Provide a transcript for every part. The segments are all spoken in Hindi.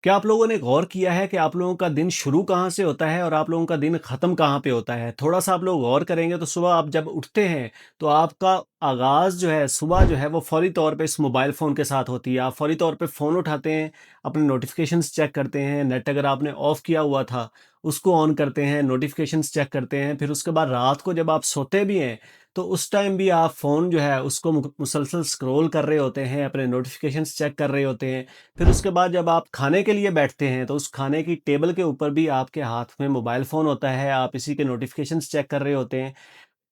क्या आप लोगों ने गौर किया है कि आप लोगों का दिन शुरू कहाँ से होता है और आप लोगों का दिन ख़त्म कहाँ पे होता है? थोड़ा-सा आप लोग गौर करेंगे तो सुबह आप जब उठते हैं, तो आपका आगाज़ जो है, सुबह जो है वो फ़ौरी तौर पे इस मोबाइल फ़ोन के साथ होती है। आप फ़ौरी तौर पे फ़ोन उठाते हैं, अपने नोटिफ़िकेशंस चेक करते हैं, नेट अगर आपने ऑफ़ किया हुआ था, उसको ऑन करते हैं, नोटिफ़िकेशंस चेक करते हैं। फिर उसके बाद रात को जब आप सोते भी हैं, तो उस टाइम भी आप फ़ोन जो है उसको मुसलसल स्क्रॉल कर रहे होते हैं, अपने नोटिफ़िकेशंस चेक कर रहे होते हैं। फिर उसके बाद जब आप खाने के लिए बैठते हैं, तो उस खाने की टेबल के ऊपर भी आपके हाथ में मोबाइल फ़ोन होता है, आप इसी के नोटिफ़िकेशंस चेक कर रहे होते हैं।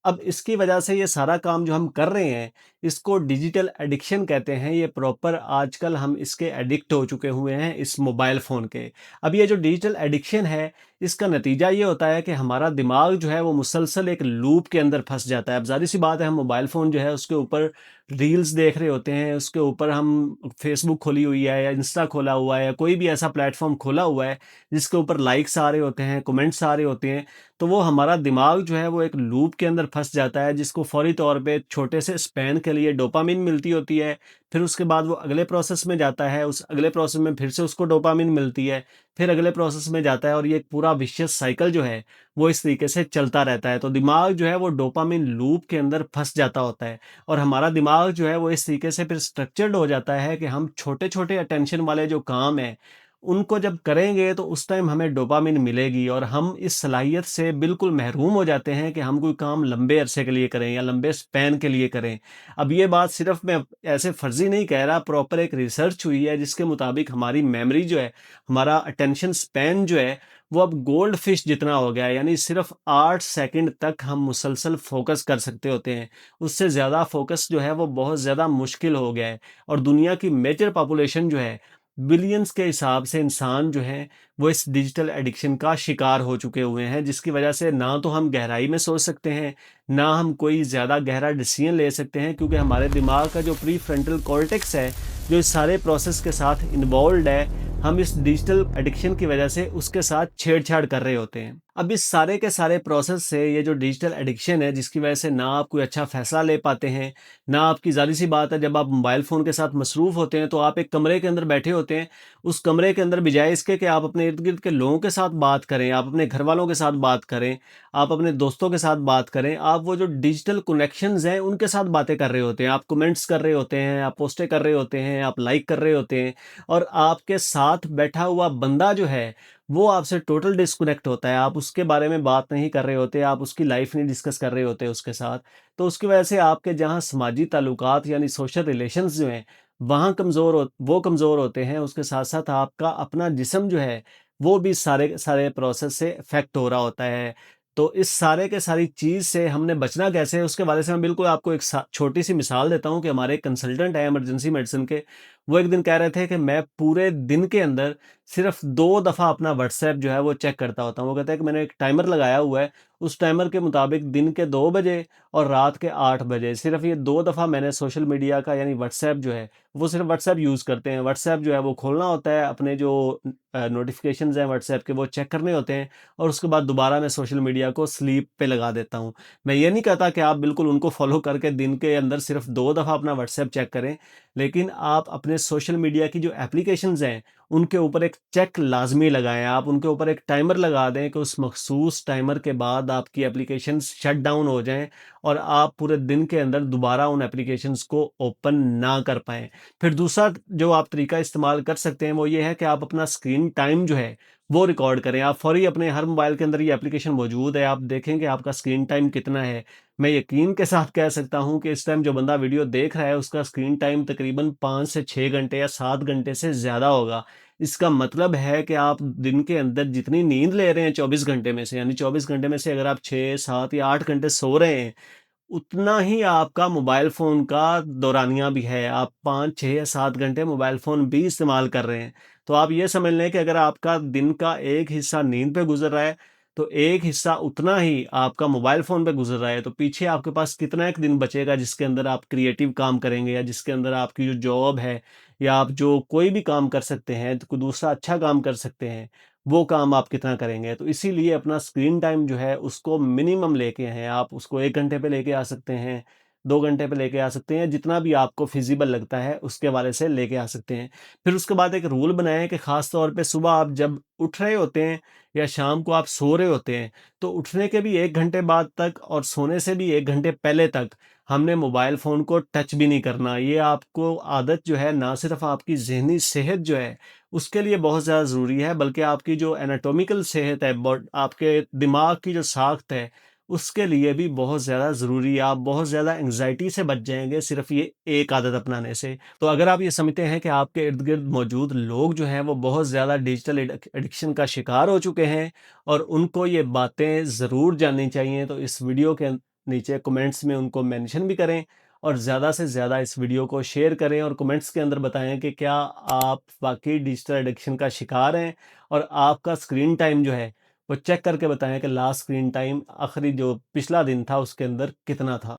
अब इसकी वजह से ये सारा काम जो हम कर रहे हैं, इसको डिजिटल एडिक्शन कहते हैं। ये प्रॉपर आजकल हम इसके एडिक्ट हो चुके हुए हैं इस मोबाइल फ़ोन के। अब ये जो डिजिटल एडिक्शन है, इसका नतीजा ये होता है कि हमारा दिमाग जो है वो मुसलसल एक लूप के अंदर फँस जाता है। अब ज़ाहिर-सी बात है, हम मोबाइल फ़ोन जो है उसके ऊपर रील्स देख रहे होते हैं, उसके ऊपर हम फ़ेसबुक खोली हुई है या इंस्टा खोला हुआ है या कोई भी ऐसा प्लेटफ़ॉर्म खोला हुआ है, जिसके ऊपर लाइक्स आ रहे होते हैं, कमेंट्स आ रहे होते हैं। तो वो हमारा दिमाग जो है वो एक लूप के अंदर फँस जाता है, जिसको फ़ौरी तौर पे छोटे से स्पैन के लिए डोपामिन मिलती होती है। फिर उसके बाद वो अगले प्रोसेस में जाता है, उस अगले प्रोसेस में फिर से उसको डोपामिन मिलती है, फिर अगले प्रोसेस में जाता है और ये एक पूरा विशियस साइकिल जो है, वो इस तरीके से चलता रहता है। तो दिमाग जो है वो डोपामिन लूप के अंदर फँस जाता होता है और हमारा दिमाग जो है वो इस तरीके से फिर स्ट्रक्चर्ड हो जाता है कि हम छोटे-छोटे अटेंशन वाले जो काम हैं, उनको जब करेंगे तो उस टाइम हमें डोपामिन मिलेगी और हम इस सलाहियत से बिल्कुल महरूम हो जाते हैं कि हम कोई काम लंबे अरसे के लिए करें या लंबे स्पैन के लिए करें। अब ये बात सिर्फ मैं ऐसे फर्जी नहीं कह रहा, प्रॉपर एक रिसर्च हुई है जिसके मुताबिक हमारी मेमोरी जो है, हमारा अटेंशन स्पैन जो है, वो अब गोल्ड फिश जितना हो गया है। यानी सिर्फ 8 सेकंड तक हम मुसलसल फोकस कर सकते होते हैं। उससे ज़्यादा फोकस जो है वो बहुत ज़्यादा मुश्किल हो गया है और दुनिया की मेजर पॉपुलेशन जो है, बिलियंस के हिसाब से इंसान जो हैं, वो इस डिजिटल एडिक्शन का शिकार हो चुके हुए हैं, जिसकी वजह से ना तो हम गहराई में सोच सकते हैं, ना हम कोई ज़्यादा गहरा डिसीजन ले सकते हैं, क्योंकि हमारे दिमाग का जो प्रीफ्रंटल कॉर्टेक्स है, जो इस सारे प्रोसेस के साथ इन्वॉल्व्ड है, हम इस डिजिटल एडिक्शन की वजह से उसके साथ छेड़छाड़ कर रहे होते हैं। अब इस सारे के सारे प्रोसेस से ये जो डिजिटल एडिक्शन है, जिसकी वजह से ना आप कोई अच्छा फैसला ले पाते हैं, ना आपकी ज़ाहिर-सी बात है, जब आप मोबाइल फ़ोन के साथ मसरूफ़ होते हैं, तो आप एक कमरे के अंदर बैठे होते हैं। उस कमरे के अंदर बजाय इसके कि आप अपने इर्द-गिर्द के लोगों के साथ बात करें, आप अपने घरवालों के साथ बात करें, आप अपने दोस्तों के साथ बात करें, आप वो जो डिजिटल कनेक्शंस हैं, उनके साथ बातें कर रहे होते हैं। आप कमेंट्स कर रहे होते हैं, आप पोस्टें कर रहे होते हैं, आप लाइक कर रहे होते हैं और आपके साथ बैठा हुआ बंदा जो है, वो आपसे टोटल डिस्कनेक्ट होता है। आप उसके बारे में बात नहीं कर रहे होते, आप उसकी लाइफ़ नहीं डिस्कस कर रहे होते उसके साथ। तो उसकी वजह से आपके जहाँ समाजी ताल्लुकात यानी सोशल रिलेशंस जो हैं, वहाँ कमज़ोर होते हैं। उसके साथ-साथ आपका अपना जिस्म जो है, वो भी सारे सारे प्रोसेस से इफ़ेक्ट हो रहा होता है। तो इस सारे के सारी चीज़ से हमने बचना कैसे है, उसके बारे से मैं बिल्कुल आपको एक छोटी-सी मिसाल देता हूँ कि हमारे एक कंसल्टेंट हैं इमरजेंसी मेडिसिन के, वो एक दिन कह रहे थे कि मैं पूरे दिन के अंदर सिर्फ़ 2 दफ़ा अपना व्हाट्सएप जो है वो चेक करता होता हूँ। वो कहते हैं कि मैंने एक टाइमर लगाया हुआ है, उस टाइमर के मुताबिक दिन के 2 बजे और रात के 8 बजे सिर्फ़ ये 2 दफ़ा मैंने सोशल मीडिया का यानी व्हाट्सएप जो है, वो सिर्फ़ व्हाट्सएप यूज़ करते हैं। व्हाट्सएप जो है वो खोलना होता है, अपने जो नोटिफ़िकेशंस हैं व्हाट्सएप के वो चेक करने होते हैं और उसके बाद दोबारा मैं सोशल मीडिया को स्लीप पे लगा देता हूँ। मैं ये नहीं कहता कि आप बिल्कुल उनको फ़ॉलो करके दिन के अंदर सिर्फ़ 2 दफ़ा अपना व्हाट्सएप चेक करें, लेकिन आप अपने सोशल मीडिया की जो एप्लीकेशंस हैं, उनके ऊपर एक चेक लाज़मी लगाएँ। आप उनके ऊपर एक टाइमर लगा दें कि उस मख़सूस टाइमर के बाद आपकी एप्लीकेशंस शट डाउन हो जाएँ और आप पूरे दिन के अंदर दोबारा उन एप्लीकेशंस को ओपन ना कर पाएँ। फिर दूसरा जो आप तरीका इस्तेमाल कर सकते हैं, वो ये है कि आप अपना स्क्रीन टाइम जो है, वो रिकॉर्ड करें। आप फ़ौरी अपने हर मोबाइल के अंदर ये एप्लीकेशन मौजूद है, आप देखें कि आपका स्क्रीन टाइम कितना है। मैं यकीन के साथ कह सकता हूँ कि इस टाइम जो बंदा वीडियो देख रहा है, उसका स्क्रीन टाइम तकरीबन 5 से 6 घंटे या 7 घंटे से ज़्यादा होगा। इसका मतलब है कि आप दिन के अंदर जितनी नींद ले रहे हैं 24 घंटे में से, यानी 24 घंटे में से अगर आप 6, 7 या 8 घंटे सो रहे हैं, उतना ही आपका मोबाइल फ़ोन का दौरानिया भी है। आप 5, 6 या 7 घंटे मोबाइल फ़ोन भी इस्तेमाल कर रहे हैं। तो आप ये समझ लें कि अगर आपका दिन का एक हिस्सा नींद पे गुज़र रहा है, तो एक हिस्सा उतना ही आपका मोबाइल फ़ोन पे गुज़र रहा है। तो पीछे आपके पास कितना एक दिन बचेगा जिसके अंदर आप क्रिएटिव काम करेंगे या जिसके अंदर आपकी जो जॉब है या आप जो कोई भी काम कर सकते हैं, तो कोई दूसरा अच्छा काम कर सकते हैं, वो काम आप कितना करेंगे? तो इसीलिए अपना स्क्रीन टाइम जो है उसको मिनिमम लेके हैं, आप उसको 1 घंटे पे लेके आ सकते हैं, 2 घंटे पे लेके आ सकते हैं, जितना भी आपको फिज़िबल लगता है उसके हवाले से लेके आ सकते हैं। फिर उसके बाद एक रूल बनाएँ कि ख़ास तौर पे सुबह आप जब उठ रहे होते हैं या शाम को आप सो रहे होते हैं, तो उठने के भी 1 घंटे बाद तक और सोने से भी 1 घंटे पहले तक हमने मोबाइल फ़ोन को टच भी नहीं करना। ये आपको आदत जो है ना सिर्फ़ आपकी ज़हनी सेहत जो है उसके लिए बहुत ज़्यादा ज़रूरी है, बल्कि आपकी जो एनाटॉमिकल सेहत है, बॉड आपके दिमाग की जो साख़त है, उसके लिए भी बहुत ज़्यादा ज़रूरी है। आप बहुत ज़्यादा एंग्ज़ायटी से बच जाएँगे सिर्फ़ ये एक आदत अपनाने से। तो अगर आप ये समझते हैं कि आपके इर्द-गिर्द मौजूद लोग जो हैं वो बहुत ज़्यादा डिजिटल एडिक्शन का शिकार हो चुके हैं और उनको ये बातें ज़रूर जाननी चाहिए, तो इस वीडियो के नीचे कमेंट्स में उनको मेंशन भी करें और ज़्यादा से ज़्यादा इस वीडियो को शेयर करें और कमेंट्स के अंदर बताएं कि क्या आप वाक़ई डिजिटल एडिक्शन का शिकार हैं और आपका स्क्रीन टाइम जो है वो चेक करके बताएं कि लास्ट स्क्रीन टाइम आखिरी जो पिछला दिन था उसके अंदर कितना था।